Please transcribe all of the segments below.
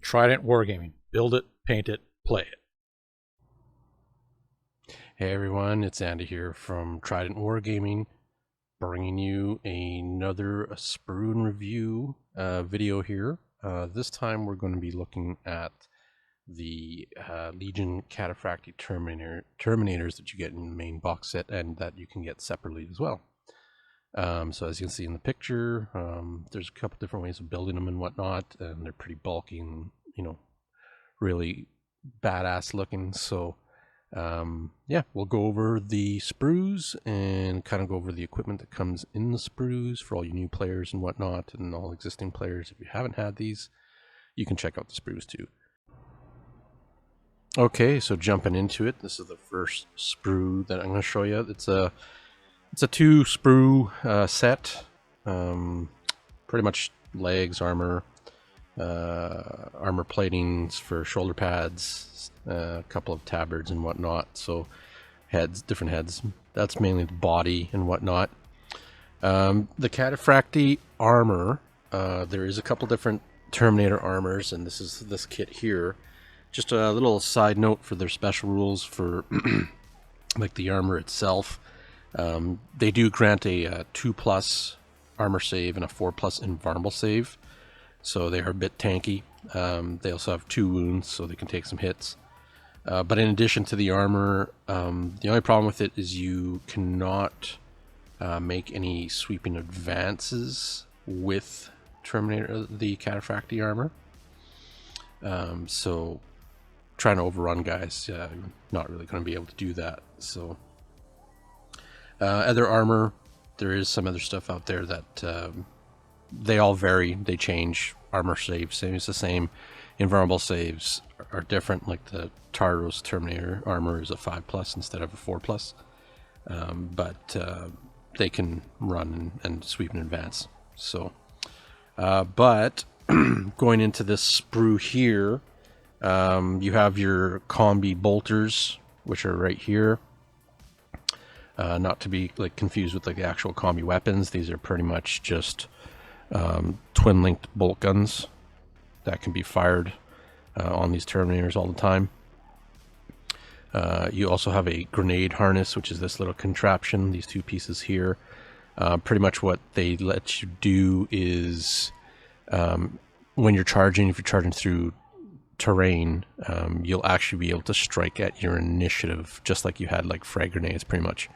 Trident Wargaming. Build it, paint it, play it. Hey everyone, it's Andy here from Trident Wargaming, bringing you another Sprue review video here. This time we're going to be looking at the Legion Cataphracti Terminators that you get in the main box set and that you can get separately as well. So as you can see in the picture, there's a couple different ways of building them and whatnot, and they're pretty bulky and, you know, really badass looking. So yeah, we'll go over the sprues and kind of go over the equipment that comes in the sprues for all you new players and whatnot, and all existing players. If you haven't had these, you can check out the sprues too. Okay, so jumping into it, this is the first sprue that I'm going to show you. It's a 2 sprue set, pretty much legs, armor, armor platings for shoulder pads, a couple of tabards and whatnot. So heads, different heads. That's mainly the body and whatnot. The Cataphracty Armor, there is a couple different Terminator armors, and this is this kit here. Just a little side note for their special rules for like the armor itself. They do grant a 2+ armor save and a 4+ invulnerable save, so they are a bit tanky. They also have 2 wounds, so they can take some hits. But in addition to the armor, the only problem with it is you cannot make any sweeping advances with the Cataphracti Armor. So trying to overrun guys, not really going to be able to do that. So other armor, there is some other stuff out there that they all vary, they change. Armor saves is the same, invulnerable saves are different. Like the Tartaros Terminator armor is a 5+ instead of a 4+, but they can run and sweep in advance. So but going into this sprue here, you have your Combi Bolters, which are right here. Not to be like confused with like the actual combi weapons. These are pretty much just twin-linked bolt guns that can be fired on these Terminators all the time. You also have a grenade harness, which is this little contraption, these 2 pieces here. Pretty much what they let you do is when you're charging, if you're charging through terrain, you'll actually be able to strike at your initiative, just like you had like frag grenades pretty much.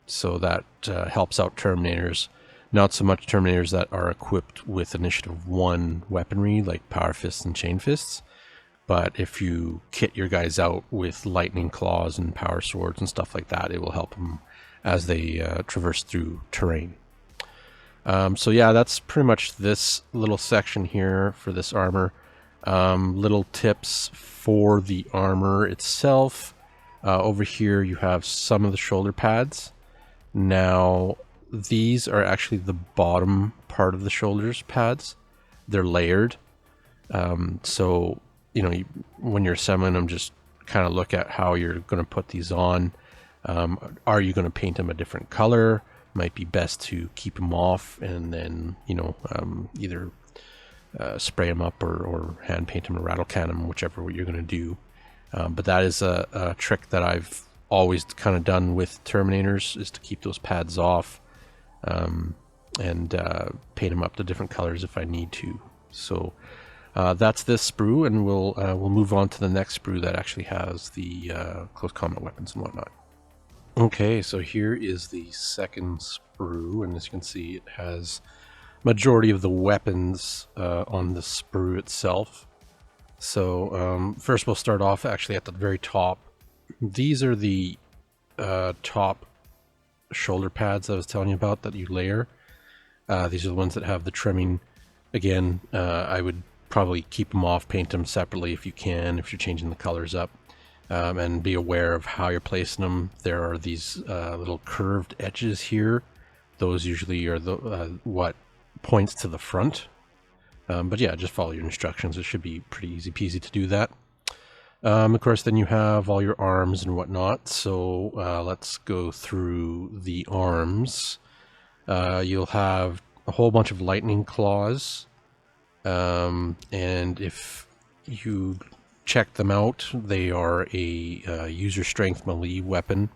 So that helps out Terminators. Not so much Terminators that are equipped with Initiative 1 weaponry like Power Fists and Chain Fists, but if you kit your guys out with Lightning Claws and Power Swords and stuff like that, it will help them as they traverse through terrain. So yeah, that's pretty much this little section here for this armor. Little tips for the armor itself. Over here you have some of the shoulder pads. Now these are actually the bottom part of the shoulders pads. They're layered. So, you know, when you're assembling them, just kind of look at how you're going to put these on. Are you going to paint them a different color? Might be best to keep them off and then, you know, either spray them up or hand paint them or rattle can them, whichever you're going to do. But that is a trick that I've always kind of done with Terminators, is to keep those pads off and paint them up to different colors if I need to. So that's this sprue, and we'll move on to the next sprue that actually has the close combat weapons and whatnot. Okay, so here is the second sprue, and as you can see, it has majority of the weapons on the sprue itself. So first we'll start off actually at the very top. These are the top shoulder pads I was telling you about that you layer. These are the ones that have the trimming. Again, I would probably keep them off, paint them separately if you can, if you're changing the colors up, and be aware of how you're placing them. There are these little curved edges here. Those usually are the what points to the front. But yeah, just follow your instructions. It should be pretty easy peasy to do that. Of course, then you have all your arms and whatnot. So let's go through the arms. You'll have a whole bunch of lightning claws. And if you check them out, they are a user strength melee weapon.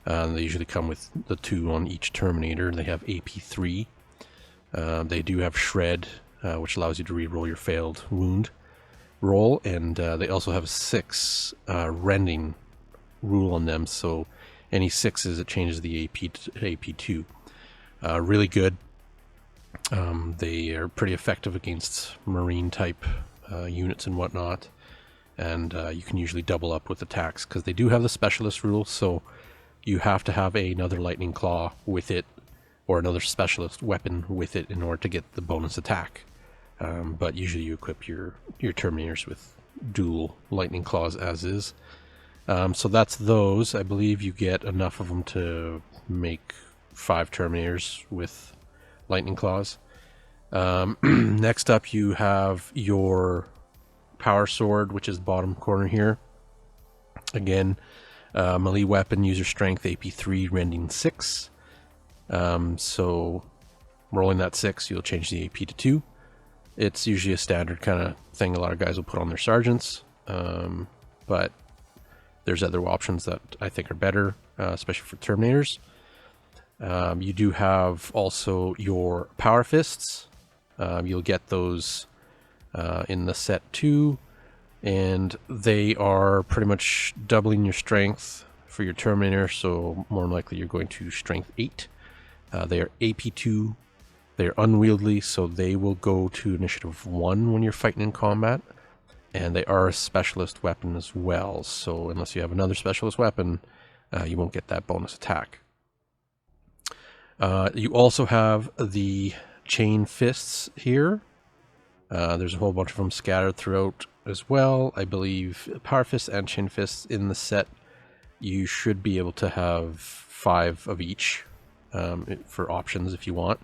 They usually come with the 2 on each Terminator. They have AP3. They do have Shred, which allows you to reroll your failed wound roll, and they also have a 6 rending rule on them, so any 6s, it changes the AP to AP2. Really good. They are pretty effective against marine type units and whatnot, and you can usually double up with attacks because they do have the specialist rule, so you have to have another lightning claw with it or another specialist weapon with it in order to get the bonus attack. But usually you equip your Terminators with dual lightning claws as is. So that's those. I believe you get enough of them to make 5 Terminators with lightning claws. Next up you have your power sword, which is bottom corner here. Again, melee weapon, user strength, AP3, rending 6. So rolling that 6, you'll change the AP to 2. It's usually a standard kind of thing a lot of guys will put on their sergeants, but there's other options that I think are better, especially for Terminators. You do have also your power fists. You'll get those in the set 2, and they are pretty much doubling your strength for your Terminator, so more than likely you're going to strength 8. They are AP2. They're unwieldy, so they will go to initiative 1 when you're fighting in combat, and they are a specialist weapon as well, so unless you have another specialist weapon, you won't get that bonus attack. You also have the chain fists here. There's a whole bunch of them scattered throughout as well. I believe power fists and chain fists in the set, you should be able to have 5 of each for options if you want.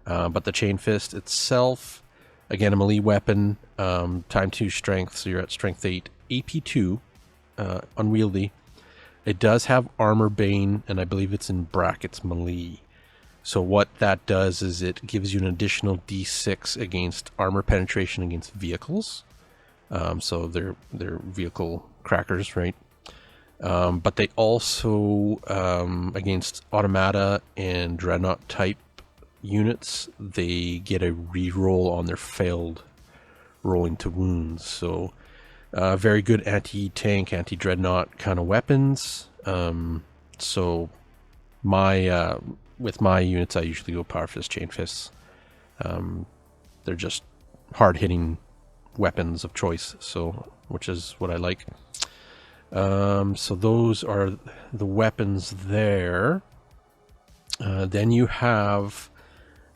But the chain fist itself, again, a melee weapon, time 2 strength, so you're at strength 8, AP2, unwieldy. It does have armor bane, and I believe it's in brackets melee. So what that does is it gives you an additional D6 against armor penetration against vehicles. So they're vehicle crackers, right? But they also, against automata and dreadnought type units, they get a reroll on their failed rolling to wounds. So very good anti-tank, anti-dreadnought kind of weapons. So with my units, I usually go power fist, chain fists. They're just hard-hitting weapons of choice, so which is what I like. So those are the weapons there. Then you have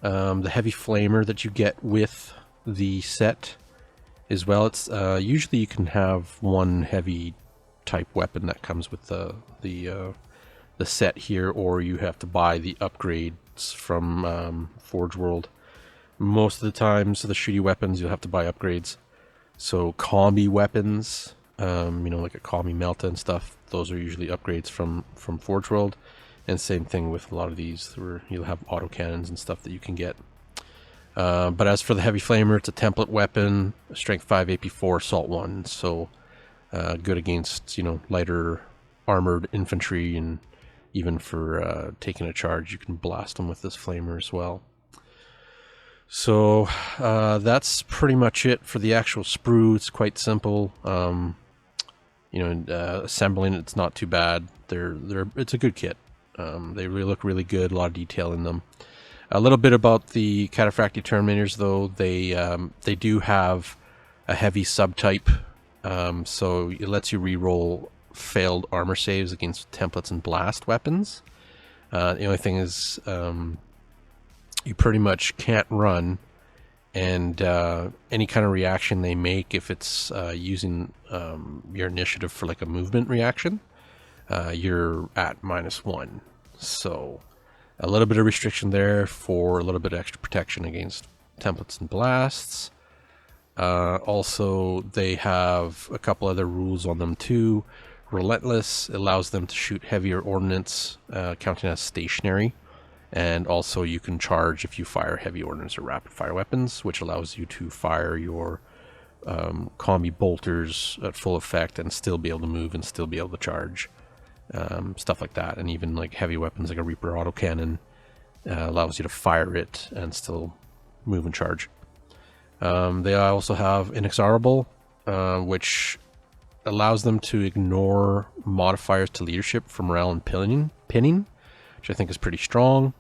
the heavy flamer that you get with the set as well. It's usually you can have one heavy type weapon that comes with the set here, or you have to buy the upgrades from Forge World. Most of the times, the shooty weapons, you'll have to buy upgrades. So combi weapons, like a combi Melta and stuff, those are usually upgrades from Forge World. And same thing with a lot of these, where you'll have autocannons and stuff that you can get. But as for the heavy flamer, it's a template weapon, strength 5, AP4, assault 1. So good against lighter armored infantry, and even for taking a charge, you can blast them with this flamer as well. So that's pretty much it for the actual sprue. It's quite simple. Assembling it's not too bad. It's a good kit. They really look really good. A lot of detail in them. A little bit about the Cataphracti Terminators, though. They do have a heavy subtype, so it lets you reroll failed armor saves against templates and blast weapons. The only thing is, you pretty much can't run, and any kind of reaction they make, if it's using your initiative for like a movement reaction, you're at -1. So a little bit of restriction there for a little bit of extra protection against templates and blasts. Also, they have a couple other rules on them too. Relentless allows them to shoot heavier ordnance, counting as stationary. And also you can charge if you fire heavy ordnance or rapid fire weapons, which allows you to fire your Combi Bolters at full effect and still be able to move and still be able to charge. Stuff like that. And even like heavy weapons like a Reaper autocannon allows you to fire it and still move and charge. They also have inexorable, which allows them to ignore modifiers to leadership for morale and pinning, which I think is pretty strong.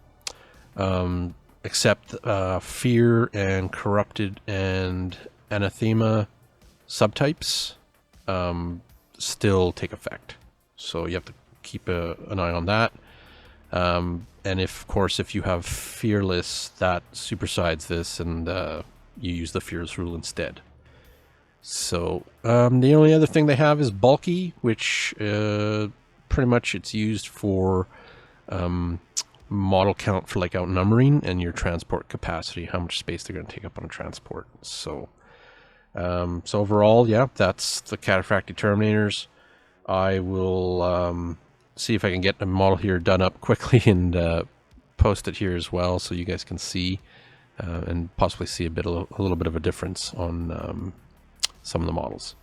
Except fear and corrupted and anathema subtypes still take effect. So you have to keep an eye on that. And if you have fearless, that supersides this, and you use the fearless rule instead. So the only other thing they have is bulky, which pretty much it's used for model count for like outnumbering and your transport capacity, how much space they're going to take up on a transport. So overall, yeah, that's the Cataphractii Terminators. I will see if I can get a model here done up quickly and post it here as well, so you guys can see and possibly see a little bit of a difference on some of the models.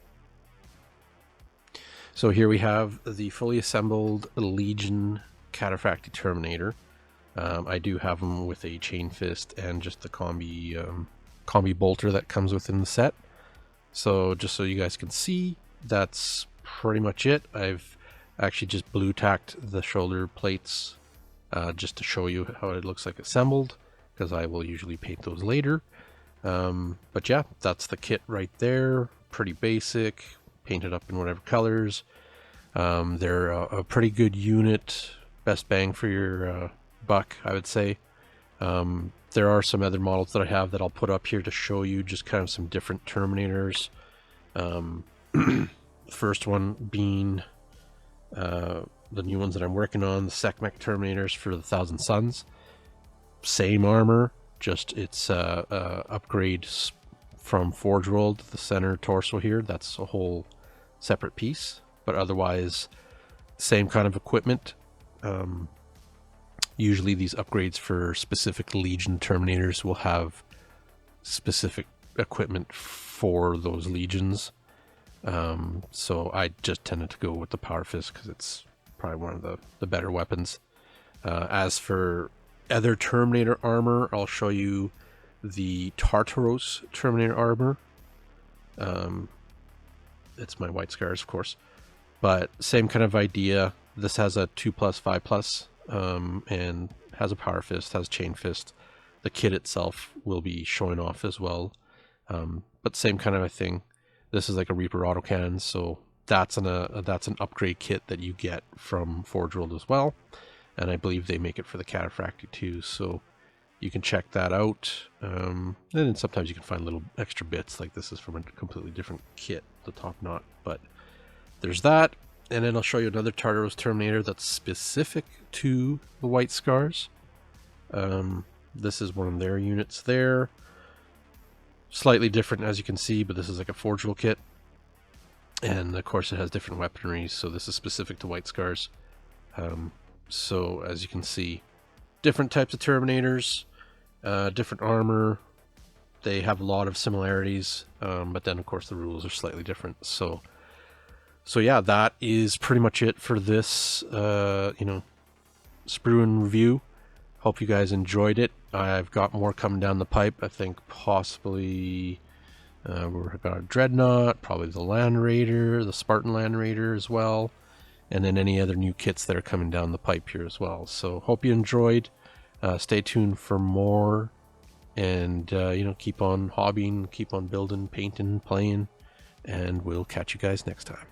So here we have the fully assembled Legion Cataphractii Terminator. I do have them with a chain fist and just the combi bolter that comes within the set. So just so you guys can see, that's pretty much it. I've actually just blue tacked the shoulder plates just to show you how it looks like assembled, because I will usually paint those later. But yeah, that's the kit right there. Pretty basic, painted up in whatever colors. They're a pretty good unit, best bang for your buck, I would say. There are some other models that I have that I'll put up here to show you just kind of some different Terminators. First one being the new ones that I'm working on, the Sekhmet Terminators for the Thousand Suns. Same armor, just it's upgrade from Forge World, the center torso here. That's a whole separate piece, but otherwise same kind of equipment. Usually these upgrades for specific Legion Terminators will have specific equipment for those legions. So I just tended to go with the Power Fist because it's probably one of the better weapons. As for other Terminator armor, I'll show you the Tartaros Terminator armor. It's my white scars, of course, but same kind of idea. This has a 2+, 5+, and has a Power Fist, has chain fist. The kit itself will be showing off as well, but same kind of a thing. This is like a Reaper autocannon, so that's an upgrade kit that you get from Forge World as well, and I believe they make it for the Cataphractii too, so you can check that out. And then sometimes you can find little extra bits, like this is from a completely different kit, the top knot, but there's that. And then I'll show you another Tartaros Terminator that's specific to the White Scars. This is one of their units there. Slightly different, as you can see, but this is like a Forge World kit. And of course it has different weaponry, so this is specific to White Scars. So as you can see, different types of Terminators, different armor. They have a lot of similarities, but then of course the rules are slightly different. So yeah, that is pretty much it for this, Sprue and review. Hope you guys enjoyed it. I've got more coming down the pipe. I think possibly we've got a Dreadnought, probably the Land Raider, the Spartan Land Raider as well, and then any other new kits that are coming down the pipe here as well. So hope you enjoyed. Stay tuned for more, and keep on hobbying, keep on building, painting, playing, and we'll catch you guys next time.